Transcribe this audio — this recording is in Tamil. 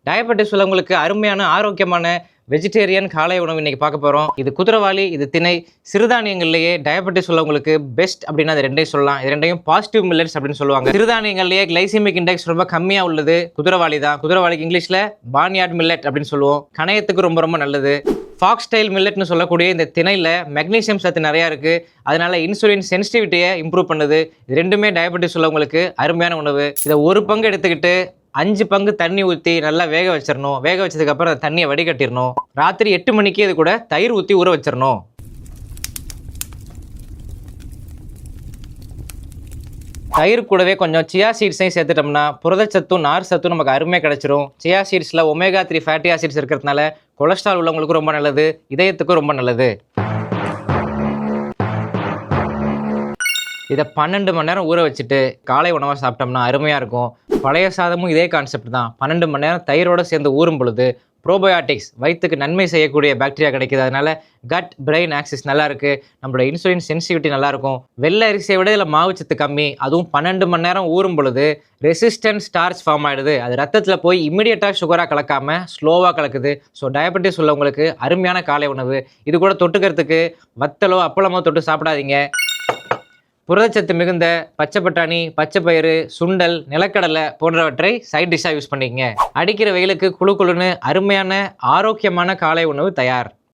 டயபெட்டிஸ் உள்ளவங்களுக்கு அருமையான ஆரோக்கியமான வெஜிடேரியன் காலை உணவு இன்னைக்கு பார்க்க போகிறோம். இது குதிரைவாலி, இது திணை. சிறுதானியங்கள்லேயே டயபெட்டிஸ் உள்ளவங்களுக்கு பெஸ்ட் அப்படின்னா அது ரெண்டையும் சொல்லலாம். இது ரெண்டையும் பாசிட்டிவ் மில்லட்ஸ் அப்படின்னு சொல்லுவாங்க. சிறுதானியங்கள்லேயே கிளைசிமிக் இண்டெக்ஸ் ரொம்ப கம்மியாக உள்ளது குதிரைவாலி தான். குதிரைவாலிக்கு இங்கிலீஷில் பார்ன்யார்ட் மில்லட் அப்படின்னு சொல்லுவோம். கணையத்துக்கு ரொம்ப ரொம்ப நல்லது. ஃபாக்ஸ்டைல் மில்லட்னு சொல்லக்கூடிய இந்த திணையில் மெக்னீசியம் சத்து நிறையா இருக்குது. அதனால இன்சுலின் சென்சிட்டிவிட்டியை இம்ப்ரூவ் பண்ணுது. இது ரெண்டுமே டயபெட்டிஸ் உள்ளவங்களுக்கு அருமையான உணவு. இதை ஒரு பங்கு எடுத்துக்கிட்டு 5 பங்கு தண்ணி ஊற்றி நல்லா வேக வச்சிடணும். வேக வச்சதுக்கப்புறம் அந்த தண்ணியை வடிகட்டிடணும். ராத்திரி 8 மணிக்கு இது கூட தயிர் ஊற்றி ஊற வச்சிடணும். தயிர் கூடவே கொஞ்சம் சியா சீட்ஸையும் சேர்த்துட்டோம்னா புரதச்சத்தும் நார் சத்தும் நமக்கு அருமையாக கிடச்சிரும். சியா சீட்ஸில் ஒமேகா 3 ஃபேட்டி ஆசிட்ஸ் இருக்கிறதுனால கொலஸ்ட்ரால் உள்ளவங்களுக்கு ரொம்ப நல்லது, இதயத்துக்கும் ரொம்ப நல்லது. இதை 12 மணி நேரம் ஊற வச்சுட்டு காலை உணவாக சாப்பிட்டோம்னா அருமையாக இருக்கும். பழைய சாதமும் இதே கான்செப்ட் தான். 12 மணி நேரம் தயிரோடு சேர்ந்து ஊறும் பொழுது ப்ரோபயோட்டிக்ஸ் வயிற்றுக்கு நன்மை செய்யக்கூடிய பாக்டீரியா கிடைக்கிது. அதனால கட் பிரெயின் ஆக்சிஸ் நல்லா இருக்குது. நம்மளோட இன்சுலின் சென்சிட்டிவிட்டி நல்லாயிருக்கும். வெள்ளை அரிசியை விட இதில் மாவுச்சத்து கம்மி. அதுவும் 12 மணி நேரம் ஊறும் பொழுது ரெசிஸ்டன்ட் ஸ்டார்ச் ஃபார்ம் ஆகிடுது. அது ரத்தத்தில் போய் இம்மிடியட்டாக சுகராக கலக்காமல் ஸ்லோவாக கலக்குது. ஸோ டயபெட்டிஸ் உள்ளவங்களுக்கு அருமையான காலை உணவு. இது கூட தொட்டுக்கிறதுக்கு வத்தலோ அப்பளமோ தொட்டு சாப்பிடாதீங்க. புரதச்சத்து மிகுந்த பச்சை பட்டாணி, பச்சை பயிறு, சுண்டல், நிலக்கடலை போன்றவற்றை சைட் டிஷ்ஷாக யூஸ் பண்ணிக்கங்க. அடிக்கிற வெயிலுக்கு குளு குளுன்னு அருமையான ஆரோக்கியமான காலை உணவு தயார்.